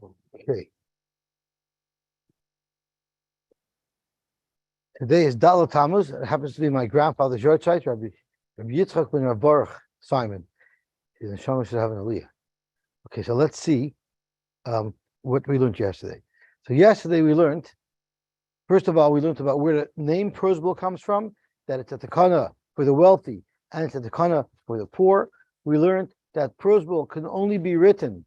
Okay. Today is Daled Tammuz. It happens to be my grandfather's yahrzeit, Rabbi Yitzchak ben Rabbi Simon. His neshama should have an aliyah. Okay, so let's see what we learned yesterday. So yesterday we learned, first of all, we learned about where the name Prozbul comes from, that it's a takana for the wealthy and it's a takana for the poor. We learned that Prozbul can only be written.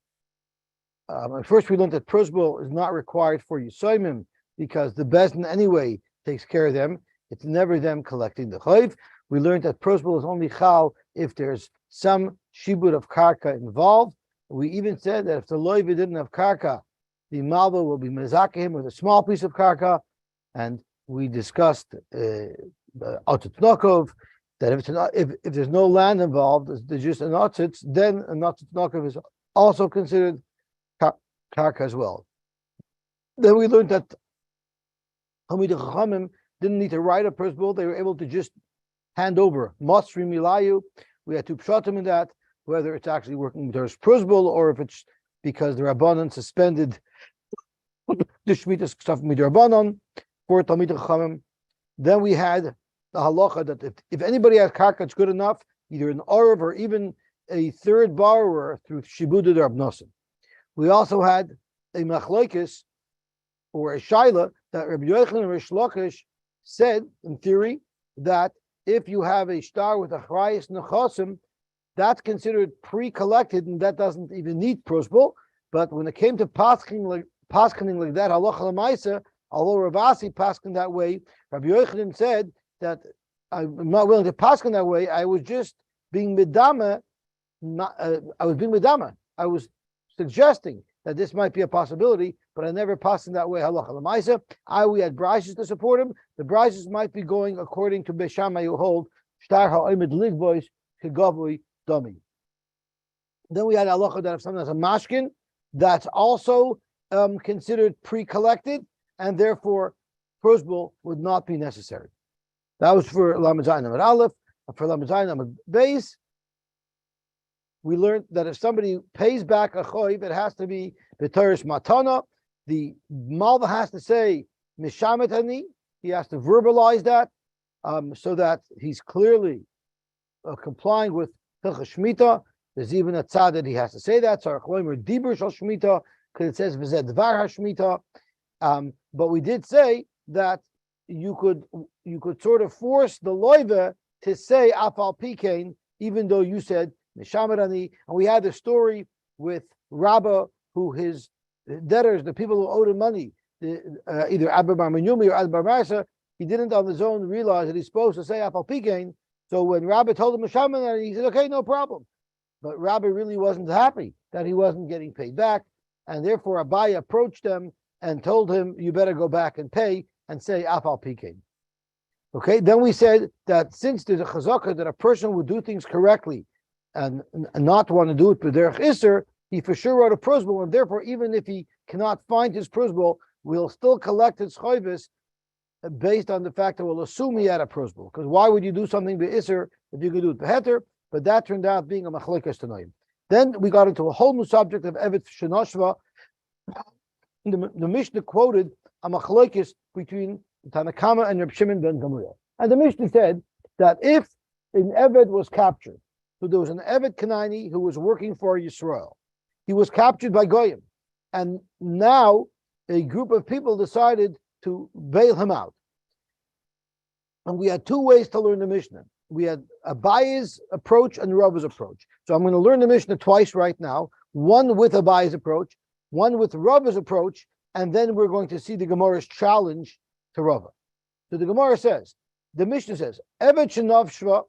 First, we learned that Prozbul is not required for Yosy Simon because the Bezdin anyway takes care of them. It's never them collecting the chayv. We learned that Prozbul is only chal if there's some shibud of karka involved. We even said that if the loiva didn't have karka, the malva will be mezakeh with a small piece of karka. And we discussed Otzitnokov, that if there's no land involved, there's just an otzitz, then an Otzitnokov is also considered karka as well. Then we learned that Hamid Chachamim didn't need to write a Prozbul; they were able to just hand over Mosri Milayu. We had two pshatim in that, whether it's actually working there's Prozbul or if it's because the Rabbanon suspended the Shemitah stuff with the Rabbanon for Talmid Chachamim. Then we had the halacha that if anybody has karka, it's good enough, either an Orav or even a third borrower through Shibud the Rabnosim. We also had a machlokes or a shaila that Rabbi Yochanan and Rish Lakish said, in theory, that if you have a star with a chrayis nechasim, that's considered pre-collected and that doesn't even need Prozbul. But when it came to paskening like that, halacha l'maisa, although Ravasi paskened that way, Rabbi Yochanan said that I'm not willing to pasken that way. I was just being midama. I was suggesting that this might be a possibility, but I never passed in that way. Halacha l'maisa. We had braysos to support him. The braysos might be going according to Beis Shammai, who hold shtar ha'omed ligbois kegavui dami. Then we had halacha that if someone has a mashkin, that's also considered pre-collected, and therefore Prozbul would not be necessary. That was for Lamed Zayin Amud Aleph. For Lamed Zayin Amud Beis, we learned that if somebody pays back a choiv, it has to be b'toresh matana. The malva has to say mishamet ani. He has to verbalize that so that he's clearly complying with Hilchos Shmita. There's even a tzad that he has to say that. So dibur shel Shmita, because it says v'zeh dvar hashmita. But we did say that you could sort of force the loiva to say afal pikein, even though you said Mishamarani, and we had the story with Rabbi, who his debtors, the people who owed him money, either Abba Bar Menyumi or Abba Bar Marsa, he didn't on his own realize that he's supposed to say Afal Pikein. So when Rabbi told him Mishamarani, he said, okay, no problem. But Rabbi really wasn't happy that he wasn't getting paid back, and therefore Abai approached them and told him, you better go back and pay and say Afal Pikein. Okay, then we said that since there's a chazaka that a person would do things correctly and not want to do it b'derech iser, he for sure wrote a Prozbul, and therefore even if he cannot find his Prozbul, we'll still collect his chayvis based on the fact that we'll assume he had a Prozbul. Because why would you do something b'iser if you could do it b'heter? But that turned out being a machlokes tanoim. Then we got into a whole new subject of evet shenoshva. The Mishnah quoted a machlokes between Tanakama and Reb Shimon ben Gamliel, and the Mishnah said that if an eved was captured, so there was an Eved Kanani who was working for Yisrael. He was captured by Goyim. And now a group of people decided to bail him out. And we had two ways to learn the Mishnah. We had Abaye's approach and Rava's approach. So I'm going to learn the Mishnah twice right now. One with Abaye's approach, one with Rava's approach, and then we're going to see the Gemara's challenge to Rava. So the Gemara says, the Mishnah says, Eved Shanav Shva,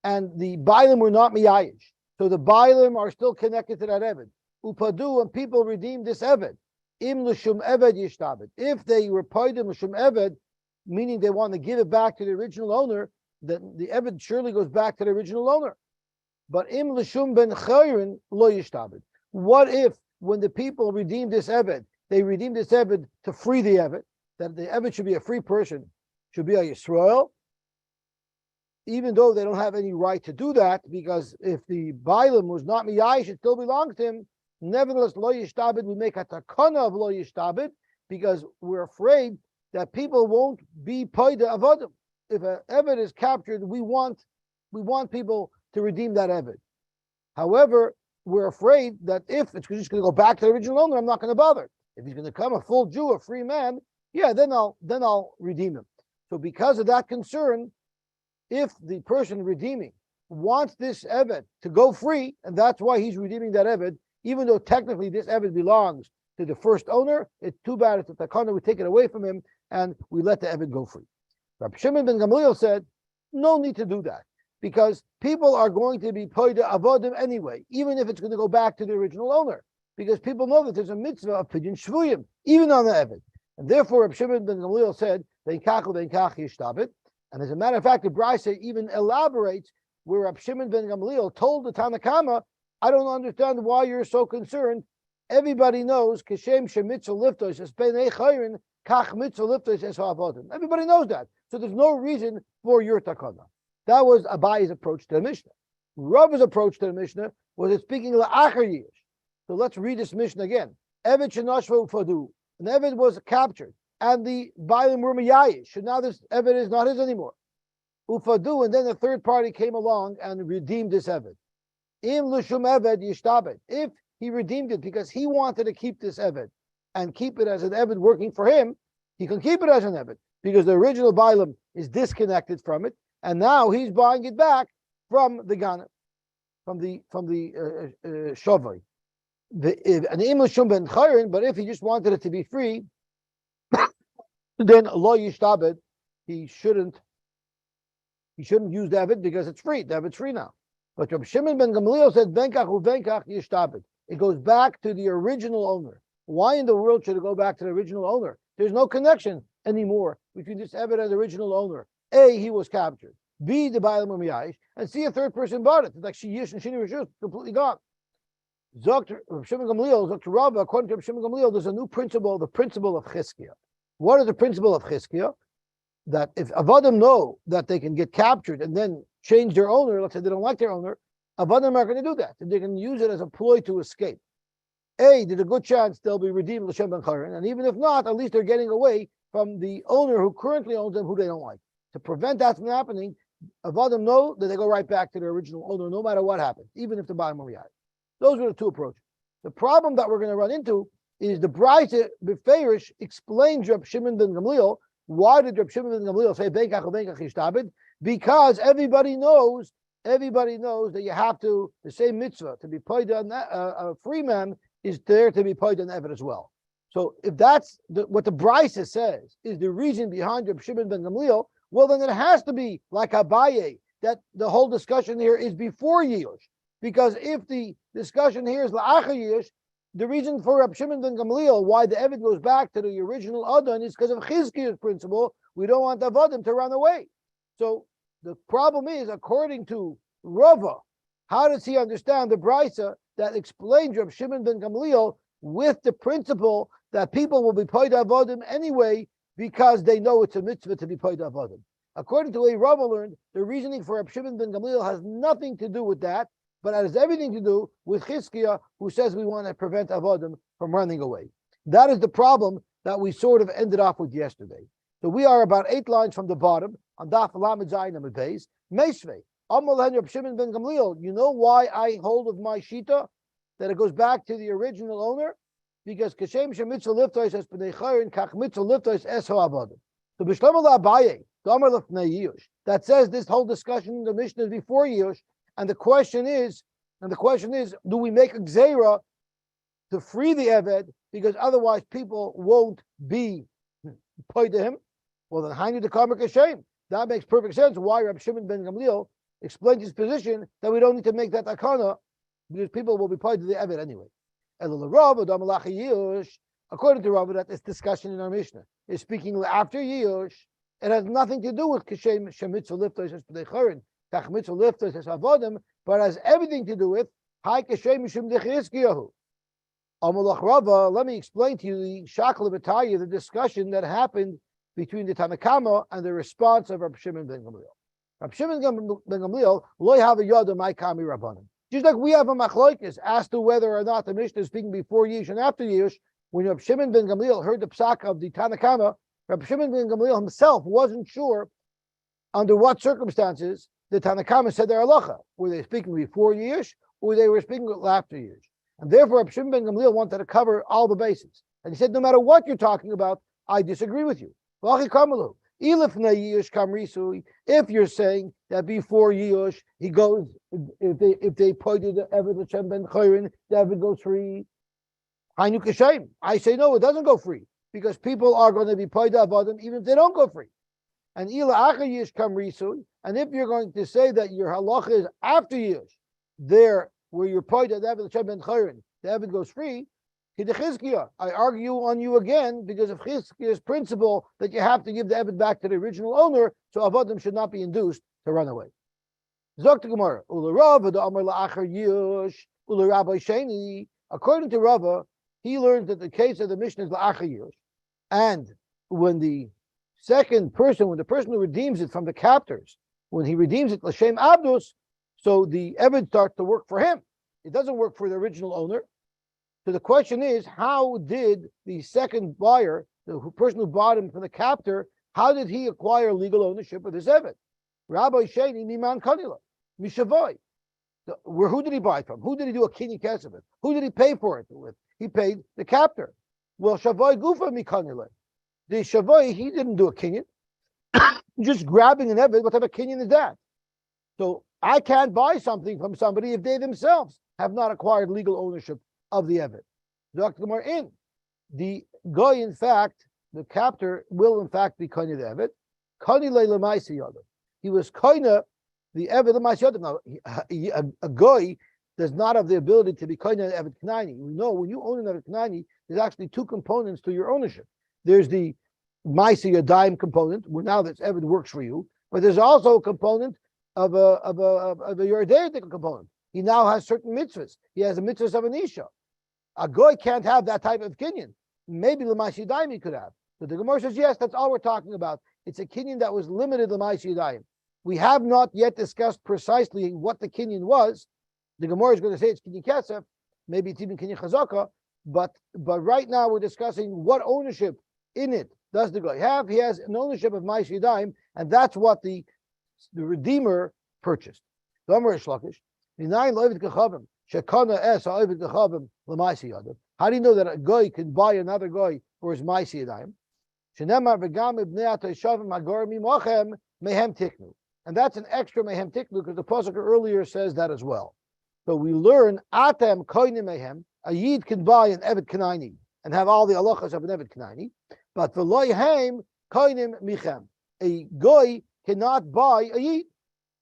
and the Bailim were not miyayish. So the Bailim are still connected to that Eved. Upadu, and people redeemed this Eved. Im l'shum Eved yishtabed. If they repaid him l'shum Eved, meaning they want to give it back to the original owner, then the Eved surely goes back to the original owner. But im l'shum ben chayrin lo yishtabed. What if, when the people redeemed this Eved, they redeemed this Eved to free the Eved, that the Eved should be a free person, should be a Yisrael, even though they don't have any right to do that, because if the Bailim was not miyayish, it still belongs to him. Nevertheless, lo yishtabed, we make a takana of lo yishtabed because we're afraid that people won't be paida avodim. If an eved is captured, we want people to redeem that eved. However, we're afraid that if it's just going to go back to the original owner, I'm not going to bother. If he's going to come a full Jew, a free man, yeah, then I'll redeem him. So because of that concern, if the person redeeming wants this eved to go free, and that's why he's redeeming that eved, even though technically this eved belongs to the first owner, it's too bad it's a takana, we take it away from him and we let the eved go free. Rabbi Shimon ben Gamliel said, no need to do that, because people are going to be poida avodim anyway, even if it's going to go back to the original owner, because people know that there's a mitzvah of pidyon shvuyim, even on the eved. And therefore, Rabbi Shimon ben Gamliel said, and as a matter of fact, the Brisa even elaborates where Rabbi Shimon ben Gamliel told the Tanakama, I don't understand why you're so concerned. Everybody knows, Kashem Shemitzel Liftos, es Bnei Chayrin, Kach Mitzel Liftos es Ha'avodim. Everybody knows that. So there's no reason for your takana. That was Abayi's approach to the Mishnah. Rabbi's approach to the Mishnah was speaking la'achar yish. So let's read this Mishnah again. Eved shenashva ufadu. An Eved was captured, and the Bailim were miyayish. So now this Eved is not his anymore. Ufadu, and then the third party came along and redeemed this Eved. Im l'shum Eved yishtabed. If he redeemed it because he wanted to keep this Eved and keep it as an Eved working for him, he can keep it as an Eved because the original Bailim is disconnected from it, and now he's buying it back from the Ghana, from the Shavai. An Imashum ben Chayrin, but if he just wanted it to be free, then lo yishtabed, he shouldn't use the Eved because it's free. The Eved's free now. But Rabbi Shimon ben Gamliel said, "Venkach uvenkach yishtabed." It goes back to the original owner. Why in the world should it go back to the original owner? There's no connection anymore between this Eved and the original owner. A, he was captured. B, the Bailam Miyayish, and C, a third person bought it. It's like Shiyish and Shini Rishus, completely gone. Zokt Shimon Gamliel, Zokt Rabbi, according to Shimon Gamliel, there's a new principle, the principle of Chizkiah. What is the principle of Chizkiah? That if Avadim know that they can get captured and then change their owner, let's say they don't like their owner, Avadim are going to do that. And they can use it as a ploy to escape. A, there's a good chance they'll be redeemed L'Shem Ben Chayrin, and even if not, at least they're getting away from the owner who currently owns them, who they don't like. To prevent that from happening, Avadim know that they go right back to their original owner, no matter what happens, even if the Ba'al Moriah. Those were the two approaches. The problem that we're going to run into is the Brisa Beferish explains Reb Shimon ben Gamliel. Why did Reb Shimon ben Gamliel say Benkach uvenkach yishtabed? Because everybody knows that you have to, the same mitzvah, to be paid on a free man is there to be paid on Eved as well. So if that's what the Brisa says is the reason behind Reb Shimon ben Gamliel, well then it has to be like Abaye, that the whole discussion here is before Yush. Because if the discussion here is la'achar Yush, the reason for Reb Shimon ben Gamliel, why the Eved goes back to the original Adon, is because of Chizkiah's principle. We don't want the Avadim to run away. So the problem is, according to Rava, how does he understand the Brisa that explains Reb Shimon ben Gamliel with the principle that people will be paid Avadim anyway because they know it's a mitzvah to be paid Avadim? According to the way Rava learned, the reasoning for Reb Shimon ben Gamliel has nothing to do with that, but it has everything to do with Chizkiah, who says we want to prevent Avadim from running away. That is the problem that we sort of ended off with yesterday. So we are about 8 lines from the bottom on Daf Lamed Zayin Amud Beis. Meishvei, Amal Hen Reb Shimon ben Gamliel. You know why I hold of my shita that it goes back to the original owner? Because Kashem Shemitzah Liftois es Bnei Chayrin Kach Mitzah Liftois es Ha'avadim. So B'Shlomo Abaye, Damar Lefnei Yush, that says this whole discussion in the Mishnah is before Yush. And the question is, do we make a gzeira to free the Eved because otherwise people won't be paid to him? Well, then Hainu the Karma Kashem. That makes perfect sense. Why Rabbi Shimon ben Gamliel explained his position that we don't need to make that akana because people will be paid to the Eved anyway. According to Rabbi, that this discussion in our Mishnah is speaking after Yush. It has nothing to do with Kashem Shemitzu Liftos es B'nei Chayrin. But has everything to do with let me explain to you the Shakla B'Taya, the discussion that happened between the Tanakama and the response of Rabbi Shimon ben Gamliel. Rabbi Shimon ben Gamliel, Loi have a yada my kami rabbanim. Just like we have a machlokes as to whether or not the Mishnah is speaking before Yish and after Yish, when Rabbi Shimon ben Gamliel heard the psak of the Tanakama, Rabbi Shimon ben Gamliel himself wasn't sure under what circumstances the Tanakama said their halacha. Were they speaking before Yish or they were speaking after Yish? And therefore, Rabbi Shimon ben Gamliel wanted to cover all the bases. And he said, no matter what you're talking about, I disagree with you. If you're saying that before Yush, he goes, if they pointed the Eved L'Shem ben Chayrin, the Eved goes free. I say no, it doesn't go free, because people are going to be pointed about them even if they don't go free. And and if you're going to say that your halacha is after Yush, there where you're pointed the Eved L'Shem ben Chayrin, the Eved goes free. I argue on you again because of Chizkiya's principle that you have to give the Eved back to the original owner, so Avadim should not be induced to run away. According to Rabbi, he learned that the case of the Mishnah is la'achar yush, and when the person who redeems it from the captors, when he redeems it l'shem abdus, so the Eved starts to work for him. It doesn't work for the original owner. So the question is, how did the second buyer, the person who bought him from the captor, how did he acquire legal ownership of this Eved? Rabbi Sheni Miman Kanila, Mishavoi. Who did he buy it from? Who did he do a kinyan kesef with? Who did he pay for it with? He paid the captor. Well, Shavoi Gufa Mikanila. The Shavoi, he didn't do a kinyan. Just grabbing an Eved, what type of kinyan is that? So I can't buy something from somebody if they themselves have not acquired legal ownership of the Eved. Dr. Gemara in the guy, in fact, the captor will in fact be koine the Eved. Koine le'lemaisi yadav. He was koine the Eved lemaisi yadav. Now a guy does not have the ability to be koine the Eved Knani. We know when you own an Eved Knani, there's actually two components to your ownership. There's the maisi yadayim component, where now this Eved works for you, but there's also a component of a Yordaitic component. He now has certain mitzvahs. He has a mitzvah of an isha. A goy can't have that type of kinyan. Maybe l'ma'aseh yadayim he could have. But the Gemara says, yes, that's all we're talking about. It's a kinyan that was limited l'ma'aseh yadayim. We have not yet discussed precisely what the kinyan was. The Gemara is going to say it's kinyan kesef, maybe it's even kinyan chazaka, but right now we're discussing what ownership in it does the goy have. He has an ownership of ma'aseh yadayim, and that's what the Redeemer purchased. The Amar Shlakish. How do you know that a guy can buy another guy for his ma'aseh yadayim? And that's an extra mehem tiknu because the pasuk earlier says that as well. So we learn atem koinim mehem. A yid can buy an Eved Kanani and have all the halachas of an Eved Kanani, but the loyheim koinim michem. A guy cannot buy a yid.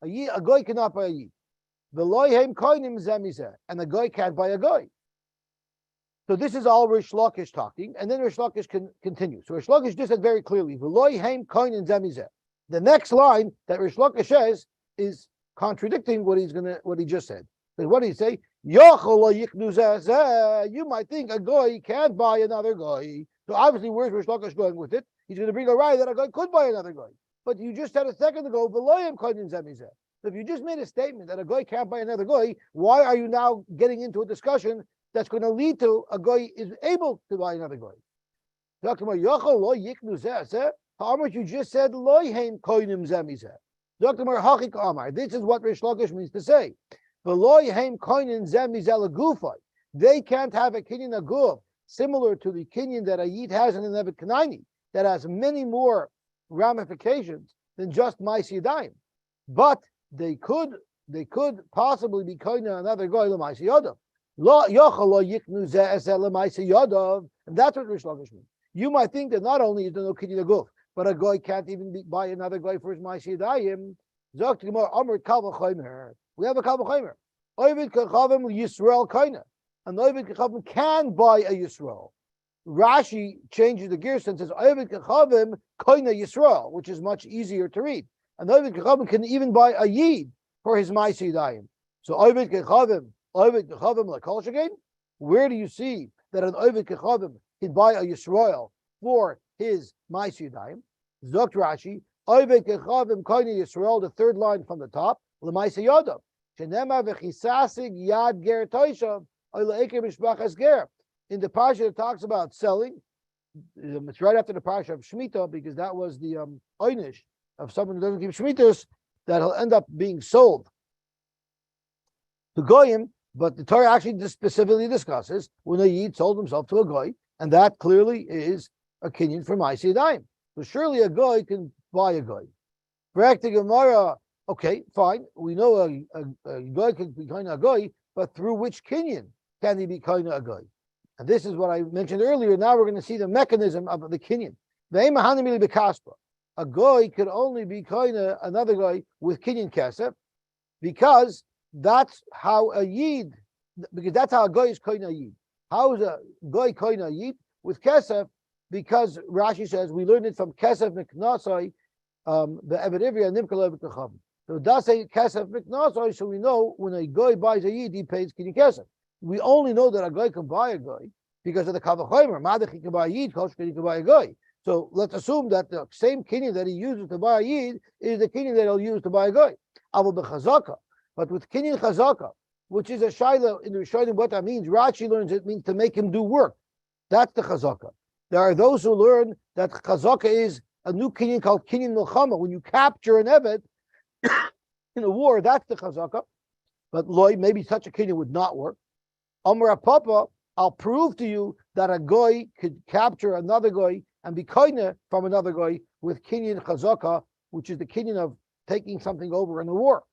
A guy cannot buy a yid. The loyheim koinim zemizeh, and a guy can't buy a guy. So this is all Rish Lakish talking, and then Rish Lakish can continue. So Rish Lakish just said very clearly, the loyheim koinim zemizeh. The next line that Rish Lakish says is contradicting what he just said. But what did he say? You might think a guy can't buy another guy. So obviously, where's Rish Lakish going with it? He's going to bring a right that a guy could buy another guy. But you just said a second ago, the loyheim koinim zemizeh. So if you just made a statement that a guy can't buy another guy, why are you now getting into a discussion that's going to lead to a guy is able to buy another guy? How much you just said loyheim koinim zemizeh. This is what Rish Lakish means to say. The loyheim koinim zemizeh legufay. They can't have a kinyan aguf similar to the kinyan that a yid has in an Eved Kanani that has many more ramifications than just ma'aseh yadayim. But they could possibly be koine another guy l'ma'aseh yadav. Lo yochel lo yiknu zeh eseh l'ma'aseh yadav, and that's what Rish Lakish means. You might think that not only is there no kinyan aguf, but a guy can't even buy another guy for his ma'aseh yadayim. Zok t'gemar amr kal v'chaymer. We have a kal v'chaymer. Ovid kechavim Yisrael koine. An ovid kechavim can buy a Yisrael. Rashi changes the gears and says ovid kechavim koine Yisrael, which is much easier to read. And Ovid Kechavim can even buy a yid for his ma'aseh yadayim. So Ovid Kechavim l'kol shekain. Where do you see that an Ovid Kechavim can buy a Yisrael for his ma'aseh yadayim? Zok Rashi, Ovid Kechavim koine Yisrael, the third line from the top, l'ma'aseh yadav. Shenema v'chisasig yad ger toishav oila eker mishpachas ger. In the parsha it talks about selling. It's right after the parsha of Shemitah, because that was the oynish of someone who doesn't keep Shemitahs, that he'll end up being sold to goyim. But the Torah actually just specifically discusses when a yid sold himself to a goy, and that clearly is a kinyan for Ma'aseh Yadayim. So surely a goy can buy a goy. Correct the Gemara. Okay, fine. We know a goy can be kind of a goy, but through which kinyan can he be kind of a goy? And this is what I mentioned earlier. Now we're going to see the mechanism of the kinyan. A goy could only be kind of another goy with kinyan kesef, because that's how a yid, because that's how a goy is kind of yid. How is a goy kind of yid with kesef? Because Rashi says we learned it from kesef miknasai, the Eved Ivri and Nimkala B'Kachavim. So it does say kesef miknasai, so we know when a goy buys a yid, he pays kinyan kesef. We only know that a goy can buy a goy because of the Kavachomer. Madach he can buy a yid, Koshka he can buy a goy. So let's assume that the same kinyan that he uses to buy a yid is the kinyan that he'll use to buy a goy. Avol b'chazaka. But with kinyan chazaka, which is a shaila in the Rishonim, what that means, Rashi learns it means to make him do work. That's the chazaka. There are those who learn that chazaka is a new kinyan called kinyan milchama. When you capture an eved in a war, that's the chazaka. But loy, maybe such a kinyan would not work. Amar Papa, I'll prove to you that a goy could capture another goy and be koine from another goy with kinyan chazaka, which is the kinyan of taking something over in a war.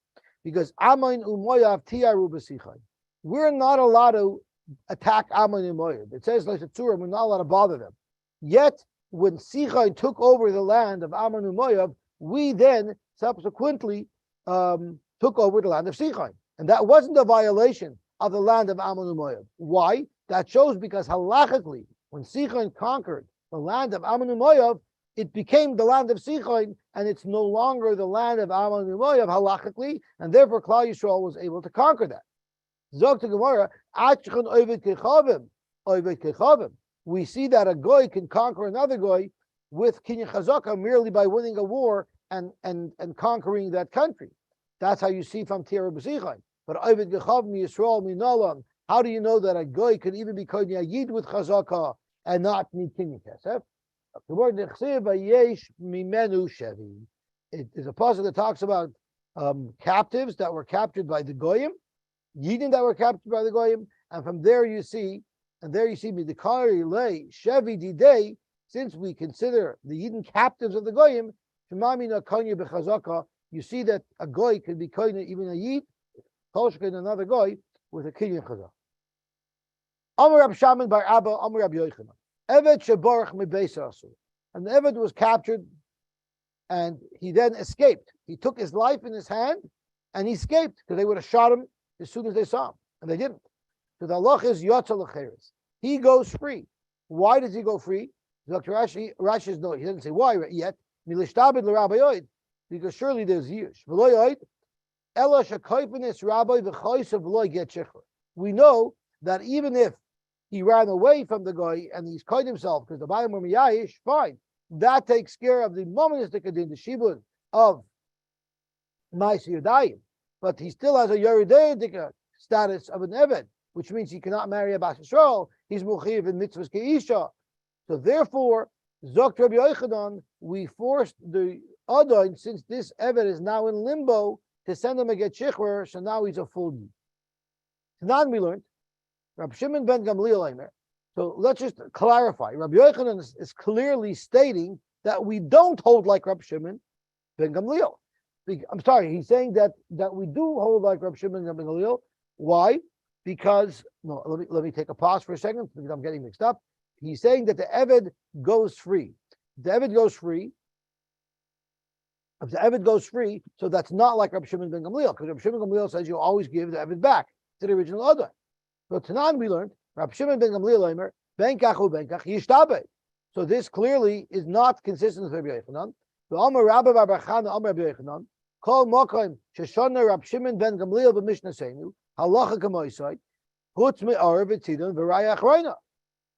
Because Ammon u'Moav tiyaru b'sichai. We're not allowed to attack Ammon and Moav. It says like the Tzura, we're not allowed to bother them. Yet, when Sichai took over the land of Ammon and Moav, we then subsequently took over the land of Sichai. And that wasn't a violation of the land of Ammon and Moav. Why? That shows because halachically, when Sichai conquered the land of Ammon and Moav, it became the land of Sichon, and it's no longer the land of Ammon and Moav halachically, and therefore Klal Yisrael was able to conquer that. Zog to Gemara, we see that a goy can conquer another goy with kinyan chazaka merely by winning a war and conquering that country. That's how you see from Tira B'Sichon. But Ovid Gechav mi Yisrael minalam. How do you know that a goy could even be kinyan yid with chazaka and not need kinyan kesef? The word it is a passage that talks about captives that were captured by the goyim, yidin that were captured by the goyim, and from there you see midikari lei shevi didei. Since we consider the yidin captives of the goyim, shemamina konya bechazaka. You see that a goy could be konya even a yid, koshka another goy with a kinyan chazaka. Amar Rab Shaman bar Abba, Amar Rab Yochanan. Eved shebarach mibeis asu, and the Eved was captured, and he then escaped. He took his life in his hand, and he escaped because they would have shot him as soon as they saw him, and they didn't. So the halach is yotza l'cheres. He goes free. Why does he go free? Dr. Rashi is no. He doesn't say why yet. Milishtabed l'Rabbi Yoed, because surely there's years. V'lo Yoed, ela shekayfinis Rabbi v'choysav v'lo get shechur. We know that even if he ran away from the guy and he's killed himself because the Bayam were miyayish, fine. That takes care of the monistic adin, the shibud of Ma'aseh Yadayim. But he still has a Yeridei status of an Eved, which means he cannot marry a Bas Yisrael. He's Muchiv in mitzvahs ke'isha. So therefore, Zok Rabbi Yochanan, we forced the Adon, since this Eved is now in limbo, to send him a get shichwer, so now he's a full Yid. So now we learned Rabbi Shimon ben Gamliel Eimer. So let's just clarify. Rabbi Yochanan is clearly stating that we don't hold like Rabbi Shimon ben Gamliel. I'm sorry, he's saying that we do hold like Rabbi Shimon ben Gamliel. Why? Because let me take a pause for a second because I'm getting mixed up. He's saying that the Eved goes free. The Eved goes free. If the Eved goes free, so that's not like Rabbi Shimon ben Gamliel, because Rabbi Shimon ben Gamliel says you always give the Eved back to the original Adon. So Tanan we learned, Rabbi Shimon ben Gamliel Eimer, benkach ubenkach yishtabe. So this clearly is not consistent with Rabbi Yochanan. The Amar Rabbi Bar Bar Chana Amar Rabbi Yochanan, Kol Mokaim Sheshana Rabbi Shimon ben Gamliel b'Mishnah Seinu Halacha Kamoisai Chutz Me'ar V'Tzidon V'Raya Achroina.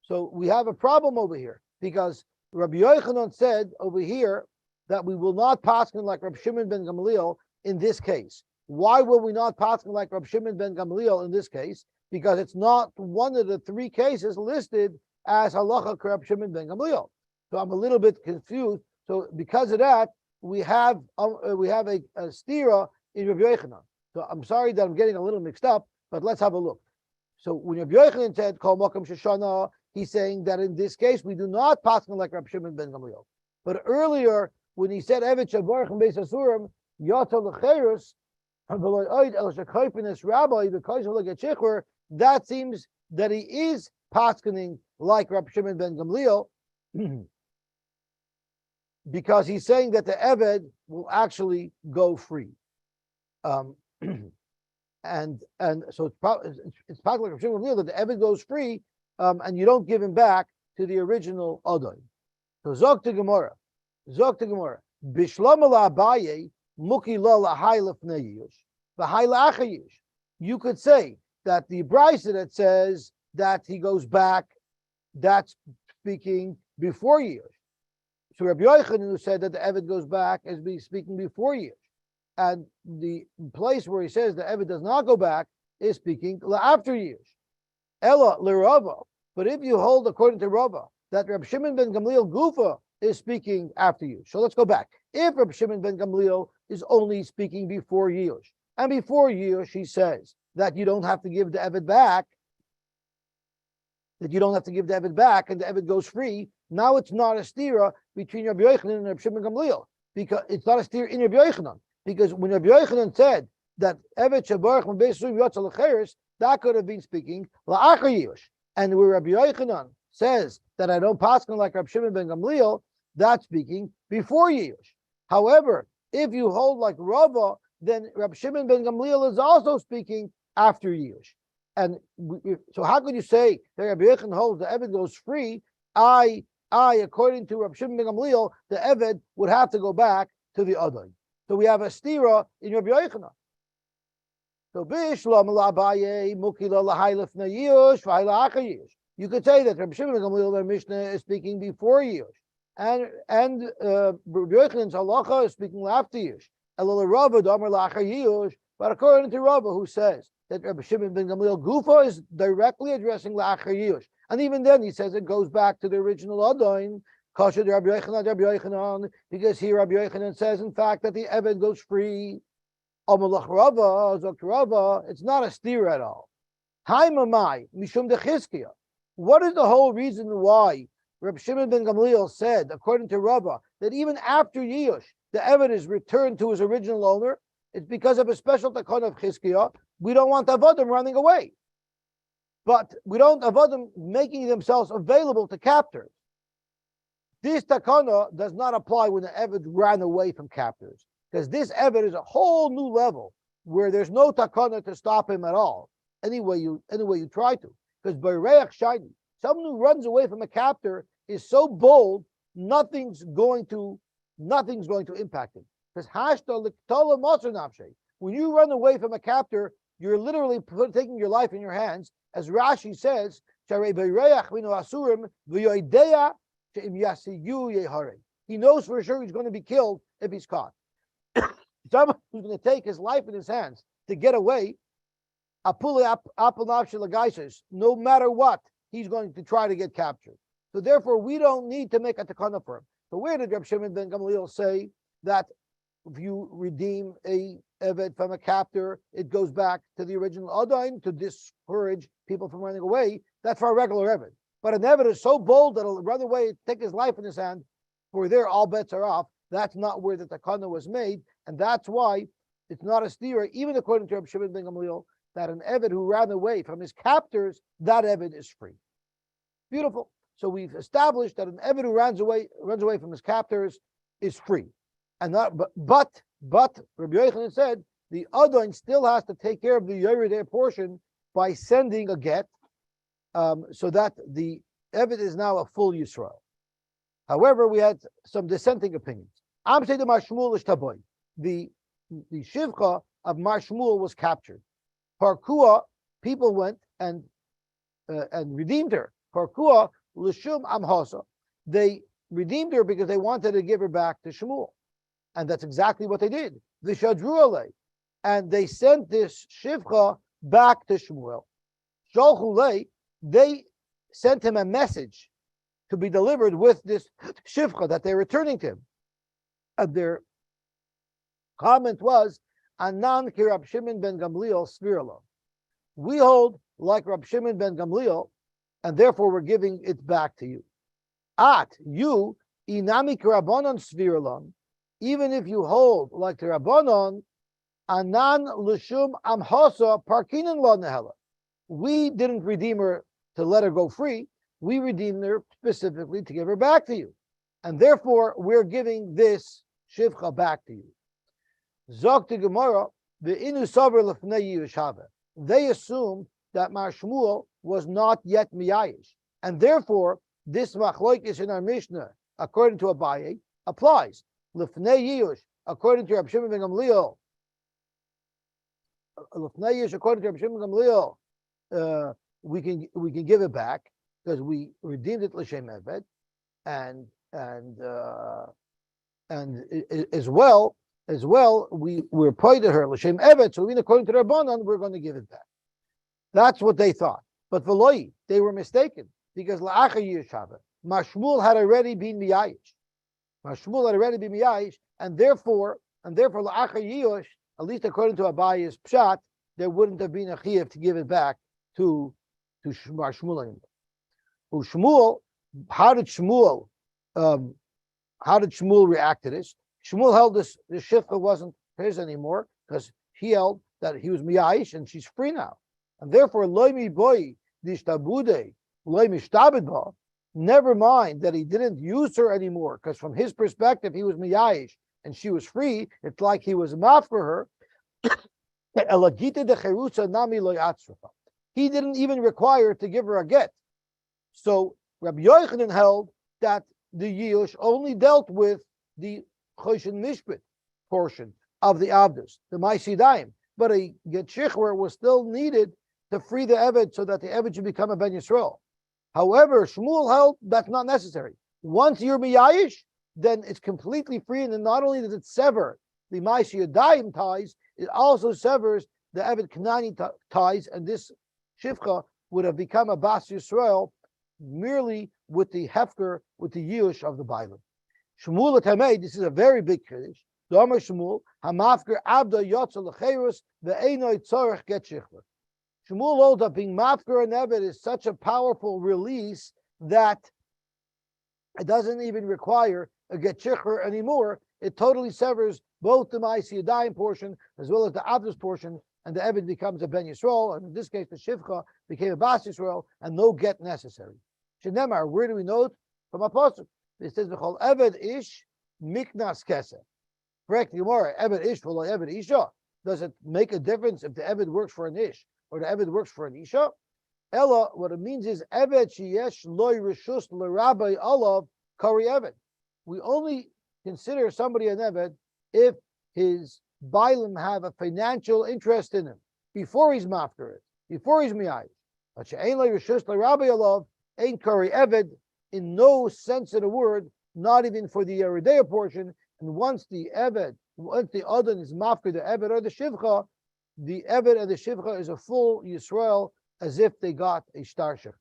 So we have a problem over here because Rabbi Yochanan said over here that we will not pass him like Rabbi Shimon ben Gamliel in this case. Why will we not pass like Rab Shimon ben Gamliel in this case? Because it's not one of the three cases listed as halacha Rab Shimon ben Gamliel. So I'm a little bit confused. So because of that, we have a stira in Rabbi Yochanan. So I'm sorry that I'm getting a little mixed up, but let's have a look. So when Rabbi Yochanan said Kol Makam Shoshana, he's saying that in this case we do not pass like Rab Shimon ben Gamliel. But earlier when he said Evet Shabarach and Beis Asurim Yata Lecherus, that seems that he is paskening like Rabbi Shimon ben Gamliel, because he's saying that the Eved will actually go free, and so it's probably like Rabbi Shimon ben Gamliel that the Eved goes free, and you don't give him back to the original Adon. So Zok to Gemara, Bishlam ala Abaye. You could say that the brisa that says that he goes back, that's speaking before years. So Rabbi Yochanan, who said that the Eved goes back, is speaking before years. And the place where he says the Eved does not go back is speaking after years. Ella l'Rava. But if you hold according to Rava that Rabbi Shimon ben Gamliel Gufa is speaking after years. So let's go back. If Rabbi Shimon ben Gamliel is only speaking before years, and before years he says that you don't have to give the Eved back, and the Eved goes free, now it's not a stira between Rabbi Yochanan and Rabbi Shimon ben Gamliel, because it's not a stira in Rabbi Yochanan, because when Rabbi Yochanan said that Eved Shabarach from Beis Asurim Yotza Lecheres, that could have been speaking la'achar years, and where Rabbi Yochanan says that I don't paskin like Rabbi Shimon ben Gamliel, that's speaking before years. However, if you hold like Rava, then Rabbi Shimon ben Gamliel is also speaking after years. And so how could you say that Rabbi Yochanan holds the Eved goes free? According to Rabbi Shimon ben Gamliel, the Eved would have to go back to the Adon. So we have a stira in Rabbi Yochanan. So Bishlam Abaye Mukila Lahailef Nayush V'Hailacha years. You could say that Rabbi Shimon ben Gamliel, their Mishnah, is speaking before years. And Rabbi Yochanan's halacha is speaking after years. But according to Rabbi, who says that Rabbi Shimon ben Gamliel Gufa is directly addressing la'achar years, and even then he says it goes back to the original Adon, Kasha Rabbi Yochanan, because here Rabbi Yochanan says in fact that the Eved goes free. Amalach Rava, Zok Rava, it's not a stira at all. Haimamai Mishum de. What is the whole reason why Rabbi Shimon ben Gamliel said, according to Rabbi, that even after Yush, the Eved is returned to his original owner? It's because of a special takon of Chizkiah. We don't want Avodim running away. But we don't Avodim making themselves available to captors. This takana does not apply when the Eved ran away from captors, because this Eved is a whole new level where there's no takana to stop him at all. Any way you try to. Because Bayreach Shiny, someone who runs away from a captor is so bold, nothing's going to impact him. Because when you run away from a captor, you're literally taking your life in your hands. As Rashi says, he knows for sure he's going to be killed if he's caught. Someone who's going to take his life in his hands to get away, no matter what, he's going to try to get captured. So therefore, we don't need to make a takana for him. So where did Rabbi Shimon ben Gamliel say that if you redeem a Eved from a captor, it goes back to the original Adon to discourage people from running away? That's for a regular Eved. But an Eved is so bold that he'll run away, take his life in his hand, for there all bets are off. That's not where the takana was made, and that's why it's not a stira, even according to Rabbi Shimon ben Gamliel, that an Eved who ran away from his captors, that Eved is free. Beautiful. So we've established that an Eved who runs away from his captors is free. And not, but Rabbi Yochanan said the Adon still has to take care of the Yerideh portion by sending a get, so that the Eved is now a full Yisrael. However, we had some dissenting opinions. I'm saying the Mar Shmuel is taboy. The Shivcha of Mar Shmuel was captured. Parkua, people went and redeemed her. Parkua l'shum amhasa. They redeemed her because they wanted to give her back to Shmuel, and that's exactly what they did. V'shadru alei. and they sent this shivcha back to Shmuel. Sholchulei, they sent him a message to be delivered with this shivcha that they're returning to him. And their comment was, Anan ki Rab Shimon ben Gamliel svirlo. We hold like Rab Shimon ben Gamliel, and therefore we're giving it back to you. At you, inami ki Rabbanon svirlon, even if you hold like the Rabbanon, Anan l'shum amhosa parkinan lo nehela. We didn't redeem her to let her go free. We redeemed her specifically to give her back to you. And therefore, we're giving this shivcha back to you. Zok to Gemara, the inu saver lefnei Yishava. They assumed that Mar Shmuel was not yet miyayish. And therefore, this machloikis in our Mishnah, according to Abaye, applies. Lefnei Yush, according to Rab Shimon ben Gamliel, according to Rab Shimon ben Gamliel, we can give it back because we redeemed it l'shem eved, and as well we're paid to her l'shem eved. So even according to Rabbanan, we're going to give it back. That's what they thought. But v'loi, they were mistaken because la'achar yishava, Mashmul had already been miyayish. Mashmul had already been miyayish, and therefore la'achar yiyosh, at least according to Abaye's pshat, there wouldn't have been a chiyuv to give it back to Shmuel anymore. Shmuel, how did Shmuel react to this? Shmuel held this shifcha wasn't his anymore because he held that he was miyayish and she's free now, and therefore loimi boy dishtabude loimi shtabedba. Never mind that he didn't use her anymore, because from his perspective he was miyayish and she was free. It's like he was maf for her. He didn't even require to give her a get. So Rabbi Yochanan held that the Yush only dealt with the Choshen Mishpit portion of the Avdus, the Maisidayim, but a get Shichwer was still needed to free the Eved so that the Eved should become a Ben Yisrael. However, Shmuel held that's not necessary. Once you're Miyayish, then it's completely free, and then not only does it sever the Maisidayim ties, it also severs the Eved Kanani ties, and this Shivcha would have become a Bas Yisrael merely with the Hefker, with the Yush of the Bible. Shmuel Tamei, this is a very big Kiddush. Domer Shmuel, Hamafker Abda Yotzel Lecherus, Ve'enoi Tzorech Get Shichver. Shmuel holds that being Mafker and Eved is such a powerful release that it doesn't even require a Get Shichver anymore. It totally severs both the Ma'aseh Yadayim portion as well as the Avdus portion, and the Eved becomes a Ben Yisrael, and in this case the Shivcha became a Bas Yisrael, and no get necessary. Shenemar, where do we know it? From a pasuk. It says V'chol Eved Ish Miknas Kesef. Correct, Gemara. Eved Ish v'lo Eved Isha. Does it make a difference if the Eved works for an Ish or the Eved works for an Isha? Ella, what it means is Eved Sheyesh Loy Rishus LeRabbi Olav Kari Eved. We only consider somebody an Eved if his Bailim have a financial interest in him before he's mafker it, before he's miyayish. But she'ein lo rishus l'Rabbi alav ain't kari eved in no sense of the word, not even for the Yeridea portion. And once the Adon is mafker the Eved or the Shivcha, the Eved and the Shivcha is a full Yisrael as if they got a star shech.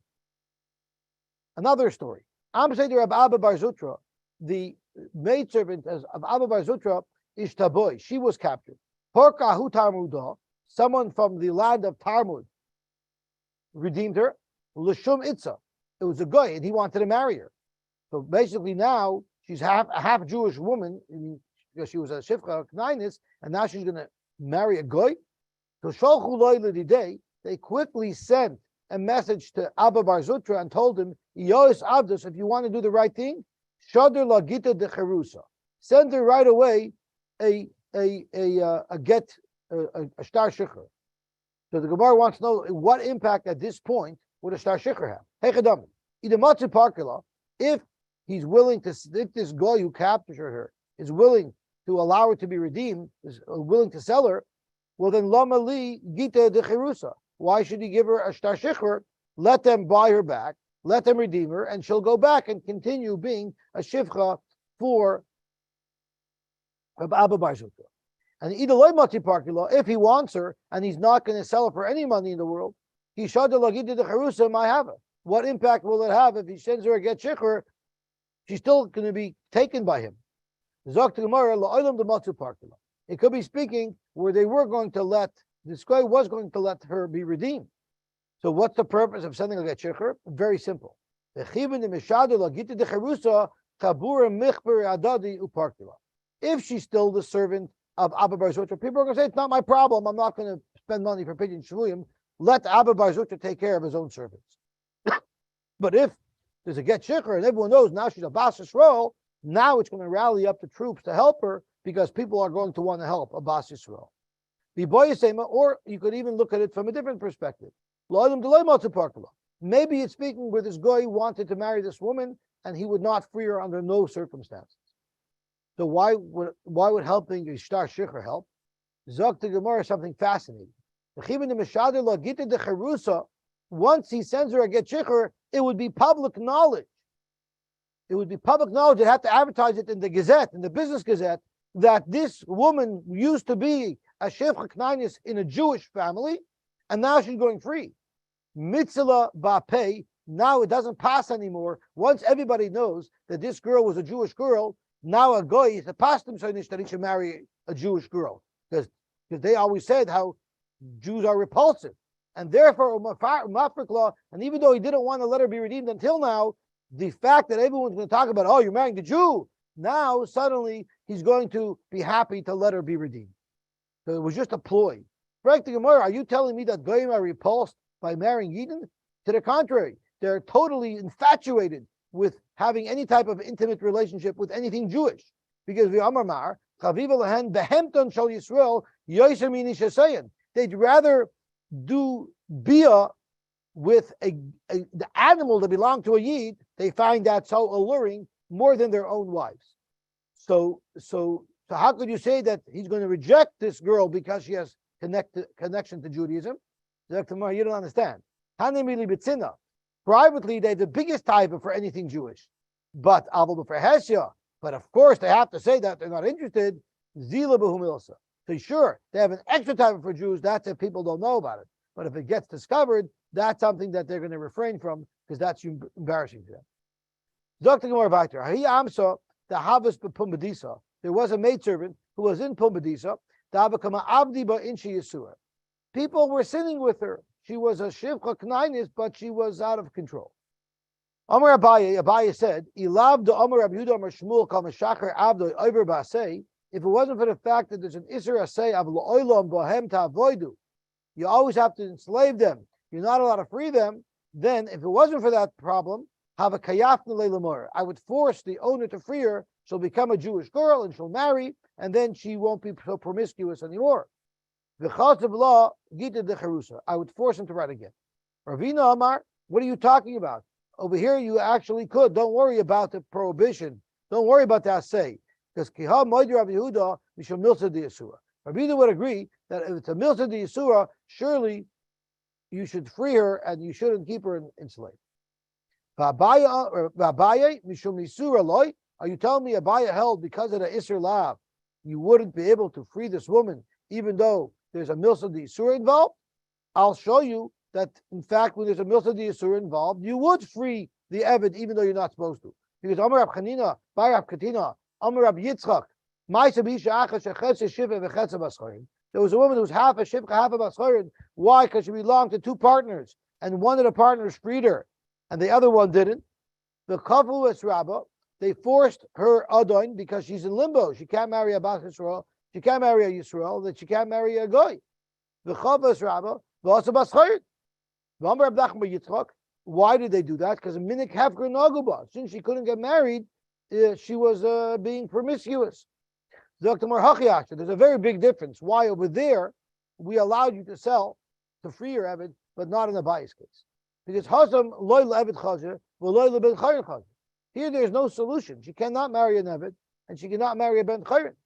Another story. Amsei Rabbi Abba Bar Zutra, the maidservant of Abba Bar Zutra, Ishtaboy, she was captured. Porkahu Tarmudah, someone from the land of Tarmud, redeemed her. L'shum Itza, it was a guy, and he wanted to marry her. So basically now she's a half Jewish woman, because she was a Shivcha Knainis, and now she's going to marry a guy. So Sholchu Loy L'Didei, they quickly sent a message to Abba Bar Zutra and told him, Yos Avdus, if you want to do the right thing, Shader Lagita de Cherusa, send her right away a get, a star shikhr. So the Gemara wants to know what impact at this point would a star shikhr have. Hey Chadam, Idamatsu Parkila, if he's willing to, if this guy who captured her is willing to allow her to be redeemed, is willing to sell her, well then Lama Li Gita de Cherusa. Why should he give her a star shikhr? Let them buy her back, let them redeem her, and she'll go back and continue being a shivcha for Rabbi Abba Bar Zutra. And either loy mati parkila, if he wants her and he's not going to sell her for any money in the world, he shad lagita de charusa might have her. What impact will it have if he sends her a get shikhr? She's still going to be taken by him. It could be speaking where they were going to let this guy was going to let her be redeemed. So what's the purpose of sending a get shikhr? Very simple. If she's still the servant of Abba Bar Zutra, people are going to say, it's not my problem. I'm not going to spend money for pigeon shvuyim. Let Abba Bar Zutra take care of his own servants. But if there's a get shikhr and everyone knows now she's a Bas Yisrael, now it's going to rally up the troops to help her because people are going to want to help a Bas Yisrael. Or you could even look at it from a different perspective. Maybe it's speaking where this guy wanted to marry this woman and he would not free her under no circumstances. So why would helping a star shikhr help? Zok to Gemara something fascinating. Once he sends her a get shikhr, it would be public knowledge. It would be public knowledge. They'd have to advertise it in the Gazette, in the Business Gazette, that this woman used to be a shevcha knainis in a Jewish family, and now she's going free. Mitzvah ba'pei. Now it doesn't pass anymore. Once everybody knows that this girl was a Jewish girl, now a goy is a pastum saynish that he should marry a Jewish girl because they always said how Jews are repulsive, and therefore and even though he didn't want to let her be redeemed until now, the fact that everyone's going to talk about, oh, you're marrying the Jew, now suddenly he's going to be happy to let her be redeemed. So it was just a ploy. Frank the Gemara, are you telling me that goyim are repulsed by marrying Yidden? To the contrary, they're totally infatuated with having any type of intimate relationship with anything Jewish. Because they'd rather do bia with the animal that belonged to a Yid. They find that so alluring more than their own wives. So how could you say that he's going to reject this girl because she has connection to Judaism? You don't understand. Privately, they're the biggest type for anything Jewish. But of course, they have to say that they're not interested. So sure, they have an extra type for Jews. That's if people don't know about it. But if it gets discovered, that's something that they're going to refrain from because that's embarrassing to them. There was a maidservant who was in Pumbedisa. People were sinning with her. She was a shivcha knainis, but she was out of control. Amar Abaye said, if it wasn't for the fact that there's an Isser Asay of Lo'olam Bohem Ta'avoidu, you always have to enslave them. You're not allowed to free them. Then, if it wasn't for that problem, have a kayaf lemor. I would force the owner to free her. She'll become a Jewish girl and she'll marry, and then she won't be so promiscuous anymore. V'chasav law gita de cherusa. I would force him to write again. Ravina Amar, what are you talking about? Over here, you actually could. Don't worry about the prohibition. Don't worry about the assay. Because Kiha Moidi Rabbi Yehuda, Mishum Milsa de Yisura. Rabbi would agree that if it's a Milsa de Yisura, surely you should free her and you shouldn't keep her enslaved. V'abaye Mishum Yisura loy. Are you telling me Abaye held because of the Isser Lav, you wouldn't be able to free this woman, even though there's a Milsa de Yisura involved? I'll show you that, in fact, when there's a Milsa de Yisura involved, you would free the Eved, even though you're not supposed to. Because Amar Rab Chanina, Bar Rab Katina, Amar Rab Yitzchak, there was a woman who was half a shivcha, half a bascharin. Why? Because she belonged to two partners, and one of the partners freed her, and the other one didn't. The kafu es rabba, they forced her adon because she's in limbo. She can't marry a Bas Yisrael. She can't marry a Yisrael. That she can't marry a goy. The kafu es rabba, v'asa bascharin. V'amar Rab Nachman bar Yitzchak. Why did they do that? Because a minik hefker naguba. Since she couldn't get married, she was being promiscuous. There's a very big difference. Why over there we allowed you to sell to free your Eved, but not in the bias case. Because Hasam loy le'Eved chazer, v'loy le'ben chayrin chazer. Here there's no solution. She cannot marry an Eved, and she cannot marry a ben chayrin.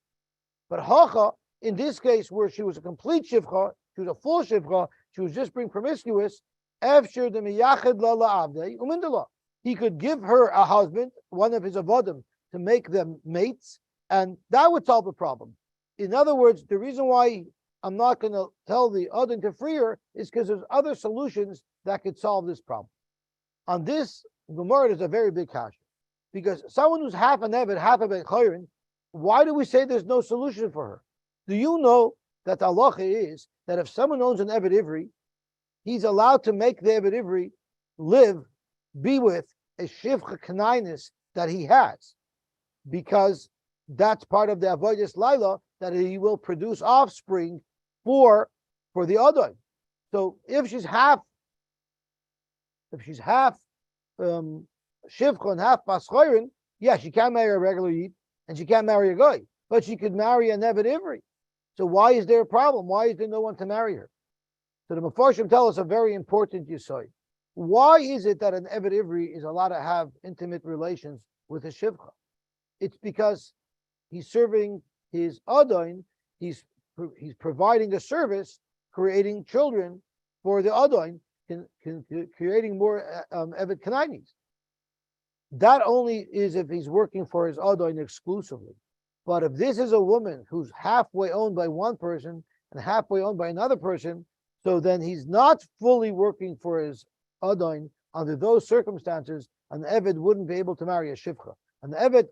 But Hacha, in this case where she was a complete shivcha, she was a full shivcha, she was just being promiscuous, efshir de miyached la la'avdei umindala. He could give her a husband, one of his avodim, to make them mates, and that would solve the problem. In other words, the reason why I'm not going to tell the other to free her is because there's other solutions that could solve this problem. On this, Gemara is a very big kasha. Because someone who's half an Eved, half a Ben Chayrin, why do we say there's no solution for her? Do you know that the halacha is that if someone owns an Eved Ivri, he's allowed to make the Eved Ivri be with a Shivcha Kanainis that he has, because that's part of the Avodas Laila, that he will produce offspring for the Adon. So if she's half Shivcha and half Paschayrin, yeah, she can't marry a regular Yid and she can't marry a guy, but she could marry an Eved Ivri. So why is there a problem? Why is there no one to marry her? So the Mefarshim tell us a very important yesod. Why is it that an Eved Ivri is allowed to have intimate relations with a Shivcha? It's because he's serving his Adon, he's providing a service, creating children for the Adon, creating more Eved Kanainis. That only is if he's working for his Adon exclusively. But if this is a woman who's halfway owned by one person and halfway owned by another person, so then he's not fully working for his Adon. Under those circumstances, an Eved wouldn't be able to marry a Shivcha. An Eved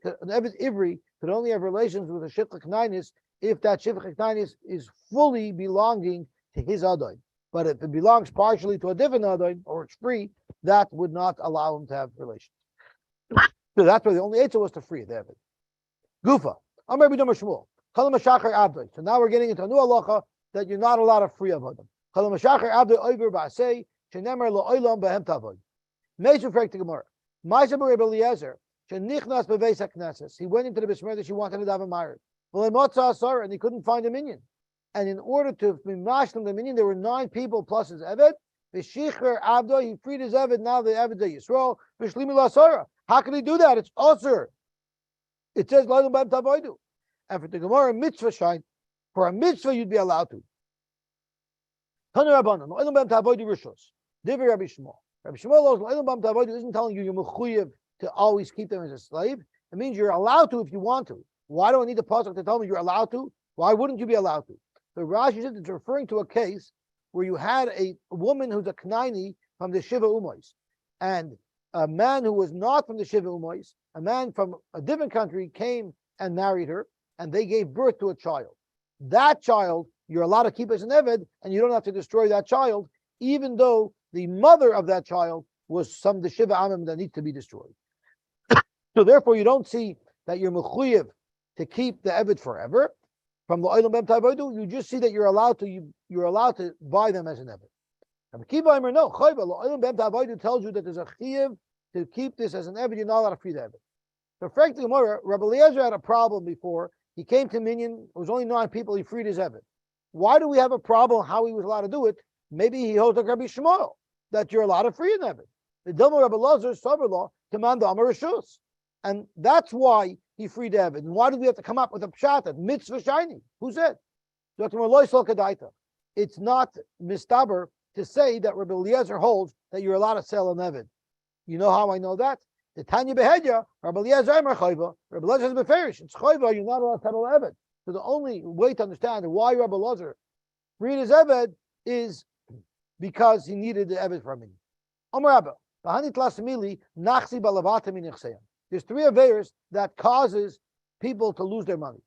Ivri could only have relations with a Shivcha Knainis if that Shivcha Knainis is fully belonging to his Adon. But if it belongs partially to a different Adon, or it's free, that would not allow him to have relations. So that's why the only Eitzah was to free the Eved. Gufa. I'm Rabbi Shmuel. So now we're getting into a new halacha that you're not allowed to free of them. He went into the Bishmer, wanted to have a marriage. And he couldn't find a minion. And in order to mash them the minion, there were 9 people plus his Eved. He freed his Eved, now the Eved Yisrael. How can he do that? It's Osir. It says, and for the Gemara, mitzvah shine, for a mitzvah you'd be allowed to. Rabbi Shmuel isn't telling you you're mechuyev to always keep them as a slave. It means you're allowed to if you want to. Why do I need the pasuk to tell me you're allowed to? Why wouldn't you be allowed to? So Rashi said it's referring to a case where you had a woman who's a Knaini from the Shiva Umois, and a man who was not from the Shiva Umois, a man from a different country, came and married her, and they gave birth to a child. That child you're allowed to keep as an Eved, and you don't have to destroy that child, even though the mother of that child was some the Shiva Amim that needs to be destroyed. So therefore, you don't see that you're mechuyev to keep the Eved forever. From the Olam Bem Tavodu, you just see that you're allowed to buy them as an Eved. And Kiva no, Chayva, Olam Bem Tavodu tells you that there's a chiyuv to keep this as an Eved, you're not allowed to free the Eved. So frankly, Rabbi Eliezer had a problem before. He came to Minyan, it was only 9 people, he freed his Eved. Why do we have a problem how he was allowed to do it? Maybe he holds like Rabbi Shmuel, that you're allowed to free an Eved. The Dilma Rabbi Lazar's Sover-law, command the Amar Rishus. And that's why he freed Eved. And why do we have to come up with a pshat, mitzvah shiny? Who said? It's not mistaber to say that Rabbi Eliezer holds that you're allowed to sell an Eved. You know how I know that? The Tanya Behedya, Rabbi Eliezer Eimer Chayva, Rabbi Eliezer is Beferish. It's Chayva, you're not allowed to sell an Eved. So the only way to understand why Rabbi Eliezer freed his Eved is because he needed the Eved from him. There's 3 aveiros that causes people to lose their money.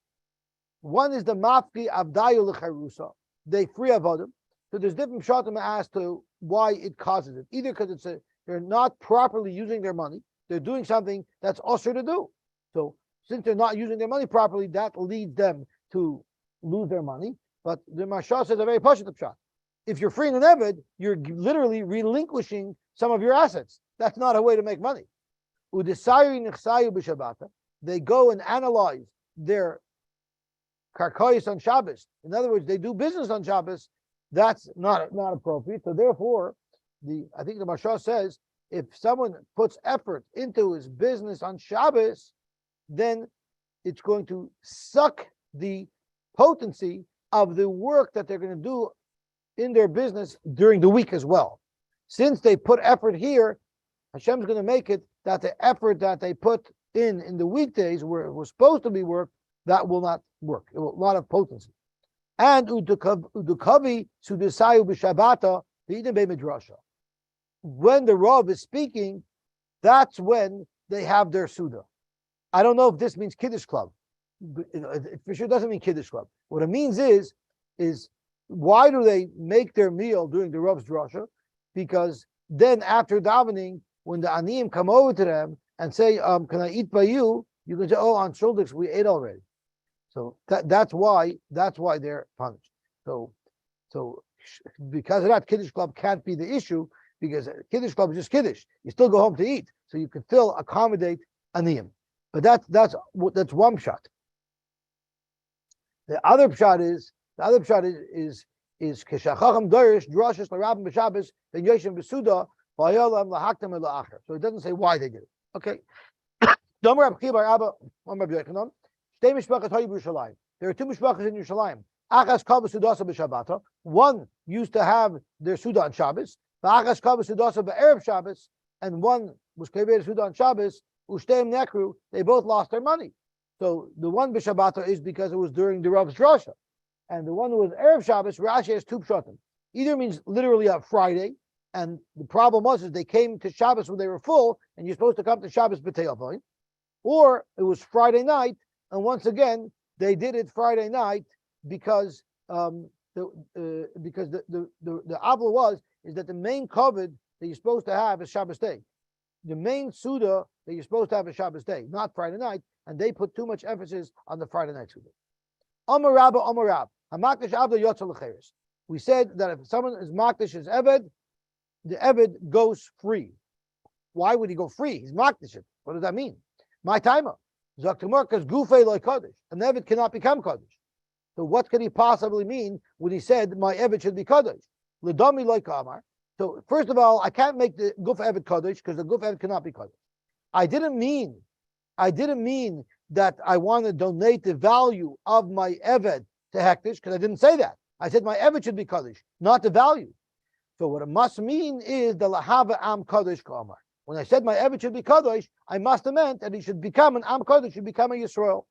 One is the mafki avdayu l'charusa. They free avodim. So there's different shatim as to why it causes it. Either because they're not properly using their money, they're doing something that's usher to do. So since they're not using their money properly, that leads them to lose their money. But the Mashal says a very pashut pshat. If you're freeing an Eved, you're literally relinquishing some of your assets. That's not a way to make money. They go and analyze their karkois on Shabbos. In other words, they do business on Shabbos. That's not appropriate. So therefore, I think the Mashal says, if someone puts effort into his business on Shabbos, then it's going to suck the potency of the work that they're going to do in their business during the week as well. Since they put effort here, Hashem's going to make it that the effort that they put in the weekdays where it was supposed to be work, that will not work, a lot of potency. And udukavi sudesayu b'shabata v'idem be'midrasha. When the Rav is speaking, that's when they have their Suda. I don't know if this means Kiddush Club. It for sure doesn't mean Kiddush Club. What it means is why do they make their meal during the Rav's drasha? Because then after davening, when the Aniyim come over to them and say, can I eat by you? You can say, oh, on Shuldiks, we ate already. So that's why they're punished. So because of that, Kiddush Club can't be the issue, because Kiddush Club is just Kiddush. You still go home to eat, so you can still accommodate Aniyim. But that's one shot. The other shot is Keshachacham Dorish Drashis LaRabbim B'Shabbos Ben Yoshem B'Suda V'Hayolam LaHaktam LaAcher. So it doesn't say why they did it. Okay. There are two mishpachas in Yerushalayim. Achas kavah sudasa b'Shabbata. One used to have their Suda on Shabbos. Achas kavah sudasa b'Erev Shabbos, and one was kaver Suda on Shabbos. Ushtem nekru. They both lost their money. So the one b'Shabbata is because it was during the Rav's drasha, and the one who was Erev Shabbos, Rashi has two pshatim. Either means literally a Friday, and the problem was they came to Shabbos when they were full, and you're supposed to come to Shabbos b'Te'avoin. Or it was Friday night, and once again they did it Friday night because the avla is that the main covet that you're supposed to have is Shabbos day. The main Suda that you're supposed to have is Shabbos day, not Friday night, and they put too much emphasis on the Friday night Suda. Amar Rabba, Hamakdish Avda Yotza L'Cheres. We said that if someone is Makdish as Eved, the Eved goes free. Why would he go free? He's Makdish. What does that mean? My timer. Zaktamurkas Gufei Loi Kodesh. An Eved cannot become Kodesh. So what could he possibly mean when he said my Eved should be Kodesh? L'dami Loi Kamar. So first of all, I can't make the Guf Eved Kodesh because the Guf Eved cannot be Kodesh. I didn't mean that I want to donate the value of my Eved to Hektish, because I didn't say that. I said my Eved should be Kodesh, not the value. So what it must mean is the Lahava Am Kodesh Kamar. When I said my Eved should be Kodesh, I must have meant that he should become an Am Kodesh, should become a Yisrael.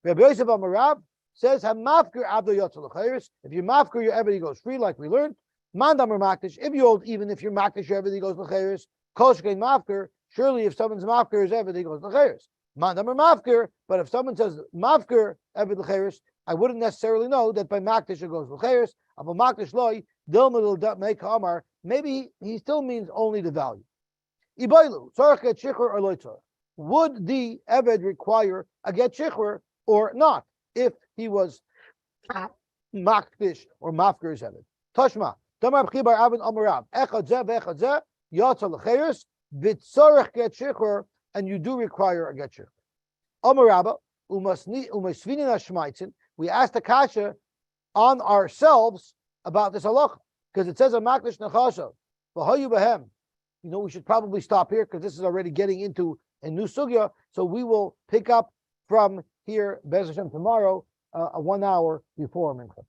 Rabbi Yosef Amarab says, "Hamafker Abdo Yotzal L'Chayris." If you mafker your Eved, he goes free, like we learned. Mandam or Makdish. If you hold, even if you're Makdish your Eved, he goes L'Chayris. Koshkein Mafker. Surely, if someone's Mafker his Eved, he goes L'Chayris. Mandam or Mafker. But if someone says Mafker Eved L'Chayris, I wouldn't necessarily know that by Makdish it goes L'Chayris. Aval Makdish Loi Dilmadil Make Amar. Maybe he still means only the value. Ibailu, tzarech get shichur or loy tzarech. Would the Eved require a get shichur or not if he was makdish or mafker his Eved? Tashma, damar b'chibar avin amarav, echad zeh v'echad zeh, yatsa l'cheres, v'tzarech get shichur, and you do require a get shichur. Amarabba, umasvinin hashmaitzin, we asked the kasha on ourselves about this halacha, because it says a makdish nechashav, v'hayu behem. We should probably stop here because this is already getting into a new sugya. So we will pick up from here, Bez Hashem, tomorrow, 1 hour before Mincha.